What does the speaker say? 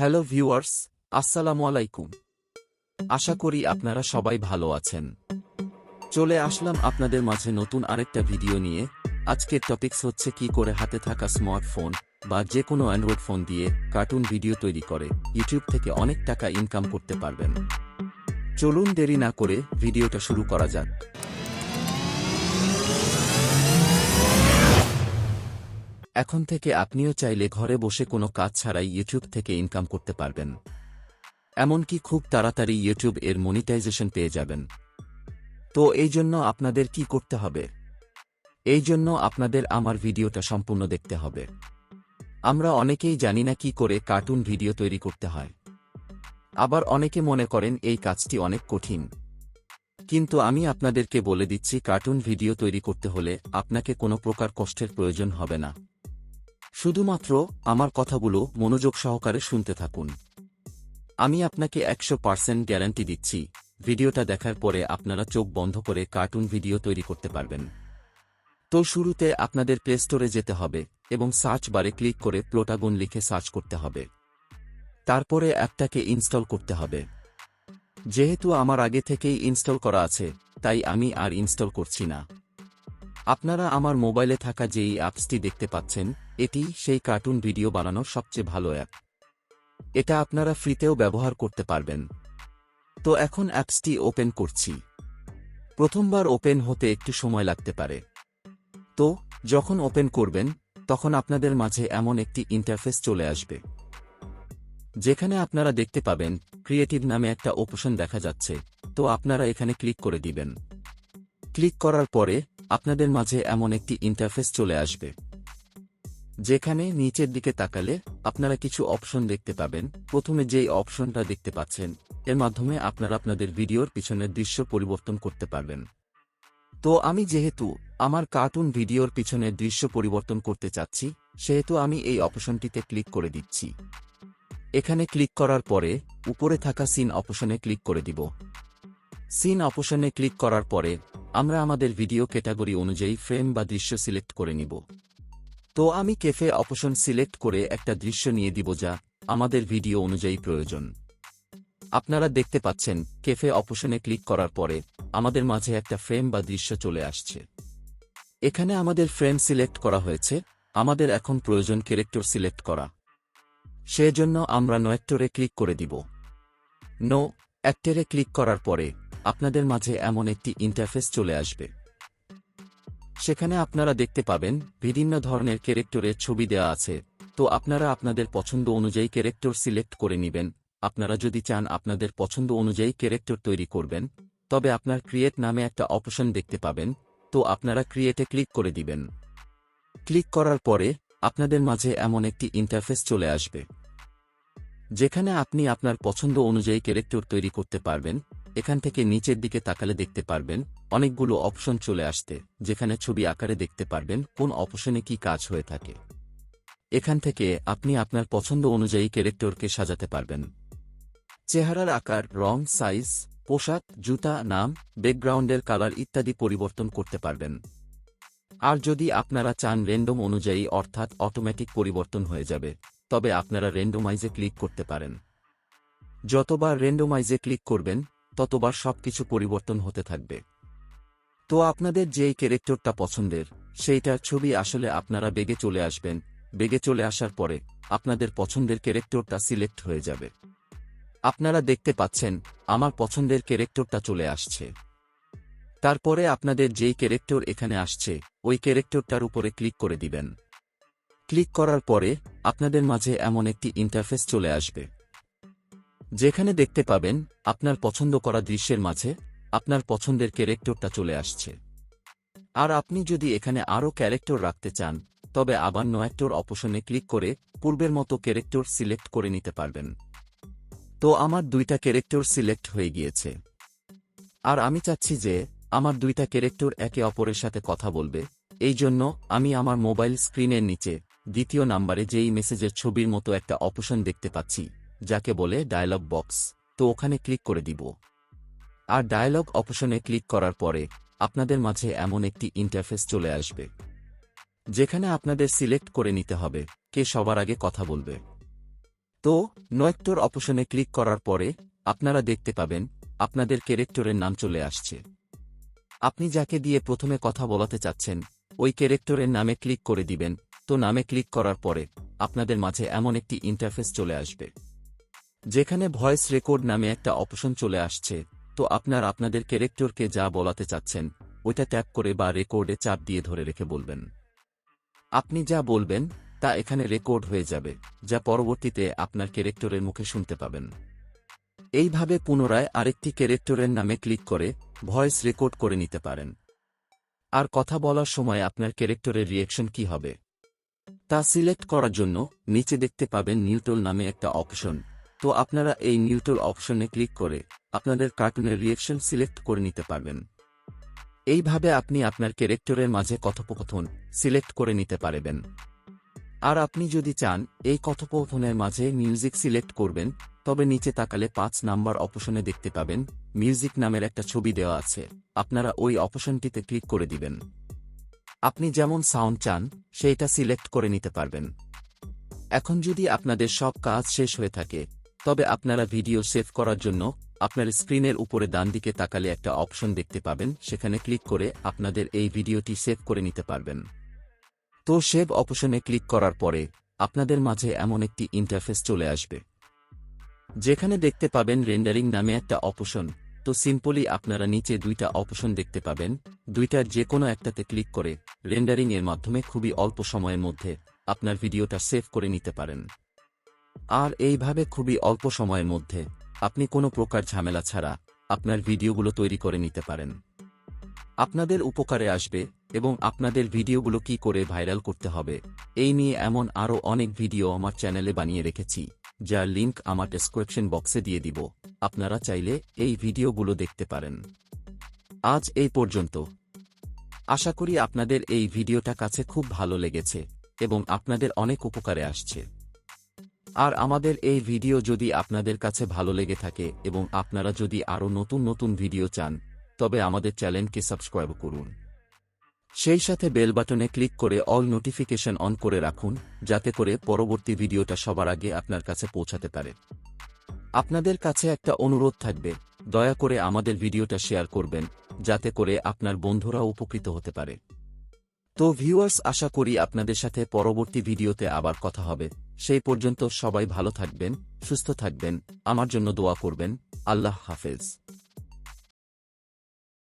Hello viewers, আসসালামু আলাইকুম। আশা করি আপনারা সবাই ভালো আছেন। চলে আসলাম আপনাদের মাঝে নতুন আরেকটা ভিডিও নিয়ে। আজকের টপিকস হচ্ছে কি করে হাতে থাকা স্মার্টফোন বা যে কোনো অ্যান্ড্রয়েড ফোন দিয়ে কার্টুন ভিডিও তৈরি করে ইউটিউব থেকে অনেক টাকা ইনকাম করতে পারবেন। চলুন দেরি না করে ভিডিওটা শুরু করা যাক। এখন থেকে আপনিও চাইলে ঘরে বসে কোনো কাজ ছাড়াই ইউটিউব থেকে ইনকাম করতে পারবেন। এমনকি খুব তাড়াতাড়ি ইউটিউব এর মনিটাইজেশন পেয়ে যাবেন। তো এই জন্য আপনাদের কি করতে হবে? এই জন্য আপনাদের আমার ভিডিওটা সম্পূর্ণ দেখতে হবে। আমরা অনেকেই জানি না কি করে কার্টুন ভিডিও তৈরি করতে হয়। আবার অনেকে মনে করেন এই কাজটি অনেক কঠিন। কিন্তু আমি আপনাদেরকে বলে দিচ্ছি, কার্টুন ভিডিও তৈরি করতে হলে আপনাকে কোনো প্রকার কষ্টের প্রয়োজন হবে না। শুধুমাত্র আমার কথাগুলো মনোযোগ সহকারে শুনতে থাকুন। আমি আপনাকে 100% গ্যারান্টি দিচ্ছি, ভিডিওটা দেখার পরে আপনারা চোখ বন্ধ করে কার্টুন ভিডিও তৈরি করতে পারবেন। তো শুরুতে আপনাদের প্লে স্টোরে যেতে হবে এবং সার্চ বারে ক্লিক করে প্লোটাগন লিখে সার্চ করতে হবে। তারপরে অ্যাপটাকে ইনস্টল করতে হবে। যেহেতু আমার আগে থেকেই ইনস্টল করা আছে, তাই আমি আর ইনস্টল করছি না। আপনারা আমার মোবাইলে থাকা যেই অ্যাপসটি দেখতে পাচ্ছেন, এটি সেই কার্টুন ভিডিও বানানোর সবচেয়ে ভালো অ্যাপ। এটা আপনারা ফ্রিতেও ব্যবহার করতে পারবেন। তো এখন অ্যাপসটি ওপেন করছি। প্রথমবার ওপেন হতে একটু সময় লাগতে পারে। তো যখন ওপেন করবেন, তখন আপনাদের মাঝে এমন একটি ইন্টারফেস চলে আসবে, যেখানে আপনারা দেখতে পাবেন ক্রিয়েটিভ নামে একটা অপশন দেখা যাচ্ছে। তো আপনারা এখানে ক্লিক করে দিবেন। ক্লিক করার পরে আপনাদের মাঝে এমন একটি ইন্টারফেস চলে আসবে, যেখানে নিচের দিকে তাকালে আপনারা কিছু অপশন দেখতে পাবেন। প্রথমে যেই অপশনটা দেখতে পাচ্ছেন, এর মাধ্যমে আপনারা আপনাদের ভিডিওর পিছনের দৃশ্য পরিবর্তন করতে পারবেন। তো আমি যেহেতু আমার কার্টুন ভিডিওর পিছনের দৃশ্য পরিবর্তন করতে চাচ্ছি, সেহেতু আমি এই অপশনটিতে ক্লিক করে দিচ্ছি। এখানে ক্লিক করার পরে উপরে থাকা সিন অপশনে ক্লিক করে দিব। সিন অপশনে ক্লিক করার পরে আমরা আমাদের ভিডিও ক্যাটাগরি অনুযায়ী ফ্রেম বা দৃশ্য সিলেক্ট করে নিব। তো আমি ক্যাফে অপশন সিলেক্ট করে একটা দৃশ্য নিয়ে দিব, যা আমাদের ভিডিও অনুযায়ী প্রয়োজন। আপনারা দেখতে পাচ্ছেন ক্যাফে অপশনে ক্লিক করার পরে আমাদের মাঝে একটা ফ্রেম বা দৃশ্য চলে আসছে। এখানে আমাদের ফ্রেম সিলেক্ট করা হয়েছে। আমাদের এখন প্রয়োজন ক্যারেক্টার সিলেক্ট করা। সেজন্য আমরা নো অ্যাক্টরে ক্লিক করে দিব। নো অ্যাক্টরে ক্লিক করার পরে আপনাদের মাঝে এমন একটি ইন্টারফেস চলে আসবে, সেখানে আপনারা দেখতে পাবেন বিভিন্ন ধরনের ক্যারেক্টারের ছবি দেওয়া আছে। তো আপনারা আপনাদের পছন্দ অনুযায়ী ক্যারেক্টার সিলেক্ট করে নেবেন। আপনারা যদি চান আপনাদের পছন্দ অনুযায়ী ক্যারেক্টার তৈরি করবেন, তবে আপনার ক্রিয়েট নামে একটা অপশন দেখতে পাবেন। তো আপনারা ক্রিয়েটে ক্লিক করে দিবেন। ক্লিক করার পরে আপনাদের মাঝে এমন একটি ইন্টারফেস চলে আসবে, যেখানে আপনি আপনার পছন্দ অনুযায়ী ক্যারেক্টার তৈরি করতে পারবেন। এখান থেকে নিচের দিকে তাকালে দেখতে পারবেন অনেকগুলো অপশন চলে আসতে, যেখানে ছবি আকারে দেখতে পারবেন কোন অপশনে কি কাজ হয়ে থাকে। এখান থেকে আপনি আপনার পছন্দ অনুযায়ী ক্যারেক্টারকে সাজাতে পারবেন। চেহারার আকার, রং, সাইজ, পোশাক, জুতা, নাম, ব্যাকগ্রাউন্ডের কালার ইত্যাদি পরিবর্তন করতে পারবেন। আর যদি আপনারা চান র্যান্ডম অনুযায়ী, অর্থাৎ অটোমেটিক পরিবর্তন হয়ে যাবে, তবে আপনারা র্যান্ডমাইজে ক্লিক করতে পারেন। যতবার র্যান্ডমাইজে ক্লিক করবেন, ততবার সবকিছু পরিবর্তন হতে থাকবে। তো আপনাদের যেই ক্যারেক্টারটা পছন্দের, সেইটার ছবি আসলে আপনারা বেগে চলে আসবেন। বেগে চলে আসার পরে আপনাদের পছন্দের ক্যারেক্টারটা সিলেক্ট হয়ে যাবে। আপনারা দেখতে পাচ্ছেন আমার পছন্দের ক্যারেক্টারটা চলে আসছে। তারপরে আপনাদের যেই ক্যারেক্টার এখানে আসছে, ওই ক্যারেক্টারটার উপরে ক্লিক করে দিবেন। ক্লিক করার পরে আপনাদের মাঝে এমন একটি ইন্টারফেস চলে আসবে, যেখানে দেখতে পাবেন আপনার পছন্দ করা দৃশ্যের মাঝে আপনার পছন্দের ক্যারেক্টারটা চলে আসছে। আর আপনি যদি এখানে আরও ক্যারেক্টার রাখতে চান, তবে আবার নো অ্যাক্টর অপশনে ক্লিক করে পূর্বের মতো ক্যারেক্টার সিলেক্ট করে নিতে পারবেন। তো আমার দুইটা ক্যারেক্টার সিলেক্ট হয়ে গিয়েছে। আর আমি চাচ্ছি যে আমার দুইটা ক্যারেক্টার একে অপরের সাথে কথা বলবে। এই জন্য আমি আমার মোবাইল স্ক্রিনের নিচে দ্বিতীয় নাম্বারে যেই মেসেজের ছবির মতো একটা অপশন দেখতে পাচ্ছি, যাকে বলে ডায়ালগ বক্স, তো ওখানে ক্লিক করে দিব। আর ডায়ালগ অপশনে ক্লিক করার পরে আপনাদের মাঝে এমন একটি ইন্টারফেস চলে আসবে, যেখানে আপনাদের সিলেক্ট করে নিতে হবে কে সবার আগে কথা বলবে। তো নয়ক্টর অপশনে ক্লিক করার পরে আপনারা দেখতে পাবেন আপনাদের ক্যারেক্টরের নাম চলে আসছে। আপনি যাকে দিয়ে প্রথমে কথা বলাতে চাচ্ছেন ওই ক্যারেক্টরের নামে ক্লিক করে দিবেন। তো নামে ক্লিক করার পরে আপনাদের মাঝে এমন একটি ইন্টারফেস চলে আসবে যেখানে ভয়েস রেকর্ড নামে একটা অপশন চলে আসছে। তো আপনাদের ক্যারেক্টরকে যা বলাতে চাচ্ছেন ওইটা ট্যাপ করে বা রেকর্ডে চাপ দিয়ে ধরে রেখে বলবেন। আপনি যা বলবেন তা এখানে রেকর্ড হয়ে যাবে, যা পরবর্তীতে আপনার ক্যারেক্টরের মুখে শুনতে পাবেন। এইভাবে পুনরায় আরেকটি ক্যারেক্টরের নামে ক্লিক করে ভয়েস রেকর্ড করে নিতে পারেন। আর কথা বলার সময় আপনার ক্যারেক্টরের রিয়েকশন কি হবে তা সিলেক্ট করার জন্য নিচে দেখতে পাবেন নিউটল নামে একটা অপশন। তো আপনারা এই নিউটল অপশনে ক্লিক করে আপনাদের কার্টুনের রিয়েকশন সিলেক্ট করে নিতে পারবেন। এইভাবে আপনি আপনার ক্যারেক্টরের মাঝে কথোপকথন সিলেক্ট করে নিতে পারবেন। আর আপনি যদি চান এই কথোপকথনের মাঝে মিউজিক সিলেক্ট করবেন, তবে নিচে তাকালে 5 নাম্বার অপশনে দেখতে পাবেন মিউজিক নামের একটা ছবি দেওয়া আছে। আপনারা ওই অপশনটিতে ক্লিক করে দিবেন। আপনি যেমন সাউন্ড চান সেইটা সিলেক্ট করে নিতে পারবেন। এখন যদি আপনাদের সব কাজ শেষ হয়ে থাকে তবে আপনারা ভিডিও সেভ করার জন্য আপনার স্ক্রিনের উপরে ডান দিকে তাকালে একটা অপশন দেখতে পাবেন, সেখানে ক্লিক করে আপনাদের এই ভিডিওটি সেভ করে নিতে পারবেন। তো সেভ অপশনে ক্লিক করার পরে আপনাদের মাঝে এমন একটি ইন্টারফেস চলে আসবে যেখানে দেখতে পাবেন রেন্ডারিং নামে একটা অপশন। তো সিম্পলি আপনারা নিচে দুইটা অপশন দেখতে পাবেন, দুইটার যে কোনো একটাতে ক্লিক করে রেন্ডারিং এর মাধ্যমে খুবই অল্প সময়ের মধ্যে আপনার ভিডিওটা সেভ করে নিতে পারেন। আর এইভাবে খুবই অল্প সময়ের মধ্যে আপনি কোনো প্রকার ঝামেলা ছাড়া আপনার ভিডিওগুলো তৈরি করে নিতে পারেন। আপনাদের উপকারে আসবে এবং আপনাদের ভিডিওগুলো কি করে ভাইরাল করতে হবে এই নিয়ে এমন আরও অনেক ভিডিও আমার চ্যানেলে বানিয়ে রেখেছি, যার লিংক আমার ডেসক্রিপশন বক্সে দিয়ে দিব। আপনারা চাইলে এই ভিডিওগুলো দেখতে পারেন। আজ এই পর্যন্ত। আশা করি আপনাদের এই ভিডিওটা কাছে খুব ভালো লেগেছে এবং আপনাদের অনেক উপকারে আসছে। আর আমাদের এই ভিডিও যদি আপনাদের কাছে ভালো লেগে থাকে এবং আপনারা যদি আরও নতুন নতুন ভিডিও চান তবে আমাদের চ্যানেলকে সাবস্ক্রাইব করুন। সেই সাথে বেল বাটনে ক্লিক করে অল নোটিফিকেশন অন করে রাখুন, যাতে করে পরবর্তী ভিডিওটা সবার আগে আপনার কাছে পৌঁছাতে পারে। আপনাদের কাছে একটা অনুরোধ থাকবে, দয়া করে আমাদের ভিডিওটা শেয়ার করবেন যাতে করে আপনার বন্ধুরা উপকৃত হতে পারে। তো ভিউয়ার্স, আশা করি আপনাদের সাথে পরবর্তী ভিডিওতে আবার কথা হবে। সেই পর্যন্ত সবাই ভালো থাকবেন, সুস্থ থাকবেন, আমার জন্য দোয়া করবেন। আল্লাহ হাফেজ।